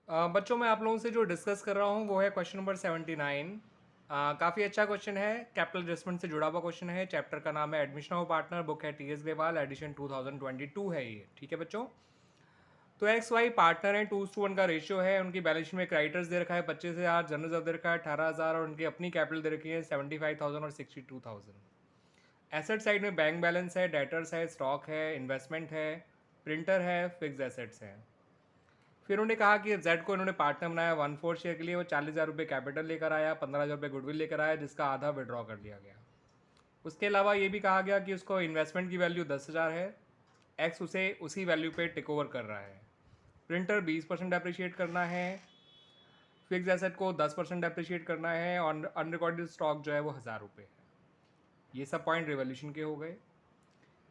बच्चों मैं आप लोगों से जो डिस्कस कर रहा हूँ वो है क्वेश्चन नंबर 79। काफ़ी अच्छा क्वेश्चन है, कैपिटल एडजस्टमेंट से जुड़ा हुआ क्वेश्चन है। चैप्टर का नाम है एडमिशन ऑफ पार्टनर, बुक है टी एस ग्रेवाल, एडिशन 2022 है ये। ठीक है बच्चों, तो एक्स वाई पार्टनर है, 2:1 का रेशियो है। उनकी बैलेंस शीट में क्रेडिटर्स दे रखा है 25,000, जनरल रिजर्व दे रखा है 18,000 और उनकी अपनी कैपिटल दे रखी है 75,000 और 62,000। एसेट साइड में बैंक बैलेंस है, डेटर्स है, स्टॉक है, इन्वेस्टमेंट है, प्रिंटर है, फिक्स एसेट्स हैं। फिर उन्होंने कहा कि जेड को इन्होंने पार्टनर बनाया 1/4 शेयर के लिए। वो 40,000 रुपये कैपिटल लेकर आया, 15,000 रुपये गुडविल लेकर आया, जिसका आधा विड्रॉ कर लिया गया। उसके अलावा ये भी कहा गया कि उसको इन्वेस्टमेंट की वैल्यू 10,000 है, एक्स उसे उसी वैल्यू पे टेक ओवर कर रहा है। प्रिंटर 20% अप्रिशिएट करना है, फिक्स एसेट को 10% अप्रिशिएट करना है और अनरिकॉर्डेड स्टॉक जो है वो 1,000 रुपये है। ये सब पॉइंट रिवोल्यूशन के हो गए।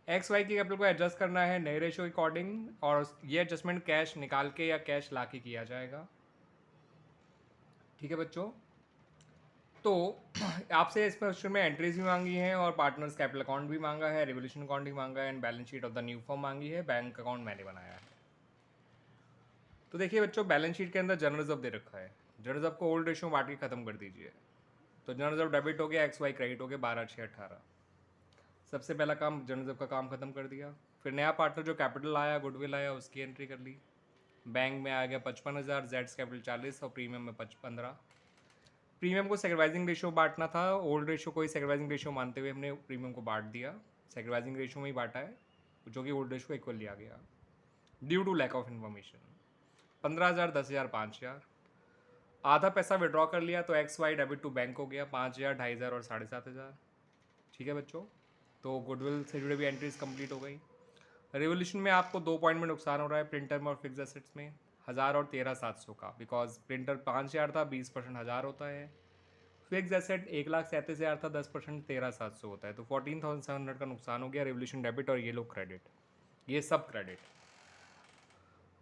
एक्स वाई की कैपिटल को एडजस्ट करना है नए रेशो के अकॉर्डिंग, और ये एडजस्टमेंट कैश निकाल के या कैश ला के किया जाएगा। ठीक है बच्चों, तो आपसे इस क्वेश्चन में एंट्रीज भी मांगी हैं और पार्टनर्स कैपिटल अकाउंट भी मांगा है, रिवोल्यूशन अकाउंट भी मांगा है, and balance sheet of the new form मांगी है। बैंक अकाउंट मैंने बनाया है। तो देखिए बच्चों, बैलेंस शीट के अंदर जनरल रिजर्व दे रखा है। जनरल रिजर्व को ओल्ड रेशियो बांट के खत्म कर दीजिए। तो जनरल रिजर्व डेबिट हो गया, एक्स वाई क्रेडिट हो गया, 12,618। सबसे पहला काम जनरल रिजर्व का काम खत्म कर दिया। फिर नया पार्टनर जो कैपिटल आया, गुडविल आया, उसकी एंट्री कर ली। बैंक में आ गया 55,000, जेड्स कैपिटल 40 और प्रीमियम में 15। प्रीमियम को सेक्रीफाइसिंग रेशियो बांटना था, ओल्ड रेशियो को ही सेक्रीफाइसिंग रेशियो मानते हुए हमने प्रीमियम को बांट दिया। सेक्रीफाइसिंग रेशियो में ही बांटा है, जो कि ओल्ड रेशियो को इक्वल लिया गया due to lack of information. 15,000, 10,000, 5,000। आधा पैसा विड्रॉ कर लिया तो X Y debit to bank हो गया 5,000, 2,500 और 7,500। ठीक है बच्चों, तो गुडविल से जुड़े भी एंट्रीज कंप्लीट हो गई। रिवोल्यूशन में आपको 2 पॉइंट में नुकसान हो रहा है, प्रिंटर में और फिक्स एसेट्स में, 1,000 और 13,700 का, बिकॉज प्रिंटर 5,000 था, 20% 1,000 होता है। फिक्स एसेट 1,37,000 था, 10% 13,700 होता है, तो 14,700 का नुकसान हो गया। रिवोल्यूशन डेबिट और ये लोग क्रेडिट, ये सब क्रेडिट।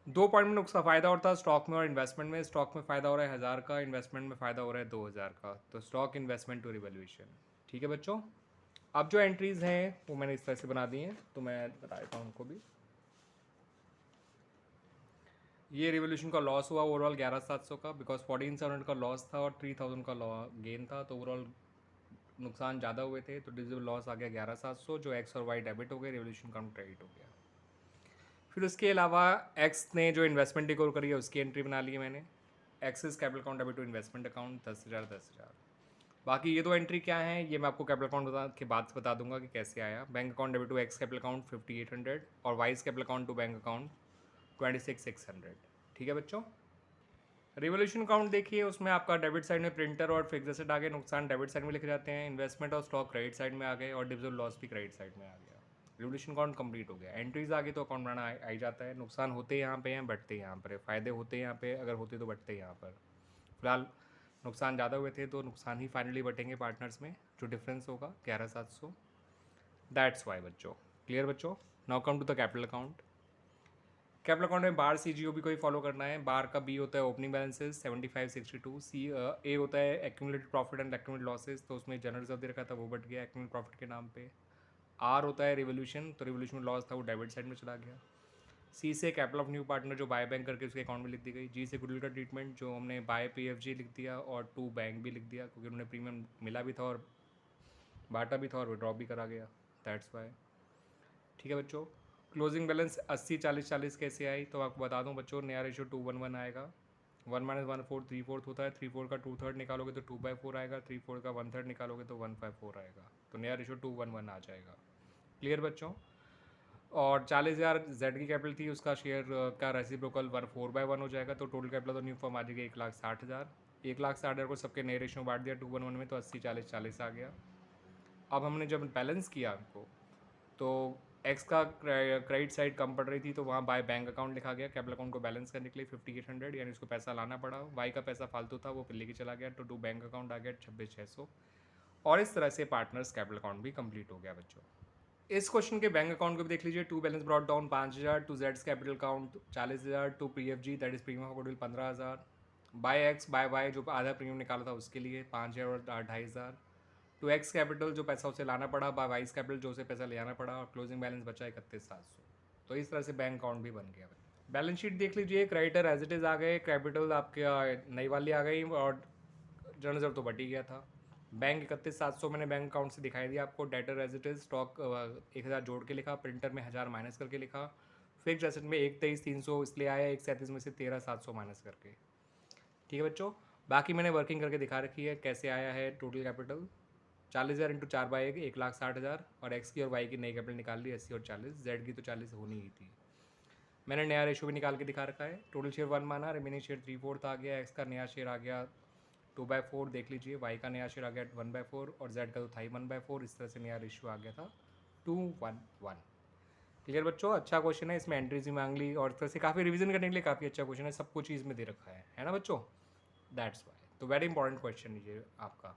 2 पॉइंट में नुकसान फ़ायदा होता है स्टॉक में और इन्वेस्टमेंट में। स्टॉक में फ़ायदा हो रहा है 1,000 का, इन्वेस्टमेंट में फ़ायदा हो रहा है 2,000 का, तो स्टॉक इन्वेस्टमेंट टू रिवोल्यूशन। ठीक है बच्चों, अब जो एंट्रीज़ हैं वो मैंने इस तरह से बना दी हैं, तो मैं बता देता हूँ उनको भी। ये रिवोल्यूशन का लॉस हुआ ओवरऑल 11,700 का, बिकॉज 14,700 का लॉस था और 3,000 का गेन था, तो ओवरऑल नुकसान ज़्यादा हुए थे, तो डिजिबल लॉस आ गया 11,700, जो एक्स और वाई डेबिट हो गए, रिवोल्यूशन काउंट क्रेडिट हो गया। फिर उसके अलावा एक्स ने जो इन्वेस्टमेंट डिकोर करी है उसकी एंट्री बना ली है मैंने। X's capital account debit to investment account 10,000, 10,000। बाकी ये दो एंट्री क्या है ये मैं आपको कैपिटल अकाउंट के बाद बता दूंगा कि कैसे आया। Bank account debit to X capital account 5,800 और Y's capital account to bank account 26,600। ठीक है बच्चों, रिवोल्यूशन अकाउंट देखिए, उसमें आपका डेबिट साइड में प्रिंटर और फिक्स एसेट आ गए, नुकसान डेबिट साइड में लिखे जाते हैं। इन्वेस्टमेंट और स्टॉक क्रेडिट साइड में आ गए और डिविजिबल लॉस भी क्रेडिट साइड में आ गया। रिवोल्यूशन अकाउंट कंप्लीट हो गया। एंट्रीज आ गई तो अकाउंट बनाना आ ही जाता है। नुकसान होते यहाँ पे हैं, बढ़ते यहाँ पर है, फ़ायदे होते यहाँ पे, अगर होते तो बढ़ते यहाँ पर। फिलहाल नुकसान ज़्यादा हुए थे तो नुकसान ही फाइनली बटेंगे पार्टनर्स में, जो डिफरेंस होगा 11,700। दैट्स वाई बच्चों। क्लियर बच्चों, now come to the capital account. Capital account में बार सी जी ओ भी कोई फॉलो करना है। बार का बी होता है ओपनिंग बैलेंसेस 7562, सी ए होता है accumulated profit and accumulated losses, तो उसमें जनरल रिजर्व दे रखा था वो बढ़ गया एक्यूमुलेटेड प्रॉफिट के नाम पे। आर होता है रिवोल्यूशन, तो रिवोल्यूशन में लॉस था वो डेबिट साइड में चला गया। सी से कैपिटल ऑफ न्यू पार्टनर जो बाय बैंक करके उसके अकाउंट में लिख दी गई। जी से गुडविल का ट्रीटमेंट जो हमने बाय पी एफ जी लिख दिया और टू बैंक भी लिख दिया, क्योंकि उन्होंने प्रीमियम मिला भी था और बांटा भी था और विड्रॉ भी करा गया, दैट्स वाई। ठीक है बच्चों, क्लोजिंग बैलेंस 80-40-40 कैसे आई तो आपको बता दूं बच्चों, नया रेशियो 2:1 आएगा। 1 - 1/4 3/4 होता है, 3/4 का 2/3 निकालोगे तो 2/4 आएगा, 3/4 का 1/3 निकालोगे तो 1/4 आएगा, तो नया रेशियो 2:1 आ जाएगा। क्लियर बच्चों, और 40,000 जेड की कैपिटल थी, उसका शेयर का रेसिप्रोकल 4/1 हो जाएगा, तो टोटल कैपिटल तो न्यू फॉर्म आ जाएगी 1,60,000। 1,60,000 को सबके नए रेशियो में बांट दिया 2:1 में, तो 80-40-40 आ गया। अब हमने जब बैलेंस किया उनको, तो एक्स का क्रेडिट साइड कम पड़ रही थी, तो वहाँ बाय बैंक अकाउंट लिखा गया कैपिटल अकाउंट को बैलेंस करने के लिए 5,800, यानी उसको पैसा लाना पड़ा। वाई का पैसा फालतू था वो लेके चला गया, तो टू बैंक अकाउंट आ गया 26,600। और इस तरह से पार्टनर्स कैपिटल अकाउंट भी कंप्लीट हो गया बच्चों। इस क्वेश्चन के बैंक अकाउंट को भी देख लीजिए। To balance brought down 5,000, to जेड्स capital account 40,000, to P F G that is premium of goodwill 15,000, by X by Y जो आधा प्रीमियम निकाला था उसके लिए 5,000 और 2,500, टू एक्स कैपिटल जो पैसा उसे लाना पड़ा, बाय वाइस कैपिटल जो उसे पैसा ले आना पड़ा, और क्लोजिंग बैलेंस बचा 31,700। तो इस तरह से बैंक अकाउंट भी बन गया। बैलेंस शीट देख लीजिए, क्रेडिटर एज इट इज़ आ गए, कैपिटल आपके नई वाली आ गई और जनरल रिजर्व तो बढ़ ही गया था। बैंक 31,700 मैंने बैंक अकाउंट से दिखाई दिया आपको। Data as it is, stock 1,000 जोड़ के लिखा, प्रिंटर में 1,000 माइनस करके लिखा, फिक्स एसेट में 1,23,300 इसलिए आया, 1,37 में से 13,700 माइनस करके। ठीक है बच्चों, बाकी मैंने वर्किंग करके दिखा रखी है कैसे आया है। टोटल कैपिटल 40,000 इंटू 4/1 1,60,000 और एक्स की और वाई की नई कैपिटल निकाल ली 80 और 40, जेड की तो 40 होनी ही थी। मैंने नया रेशो भी निकाल के दिखा रखा है। टोटल शेयर 1 माना, रिमेनिंग शेयर 3/4 आ गया, एक्स का नया शेयर आ गया 2/4 देख लीजिए, वाई का नया शेयर आ गया 1/4 और जेड का तो था ही 1/4। इस तरह से नया रेशियो आ गया था 2:1:1। क्लियर बच्चों, अच्छा क्वेश्चन है, इसमें एंट्रीज भी मांग ली और इस तरह से काफ़ी रिवीजन करने के लिए काफ़ी अच्छा क्वेश्चन है, सब कुछ चीज़ में दे रखा है ना बच्चों, दैट्स वाई। तो वेरी इंपॉर्टेंट क्वेश्चन ये आपका।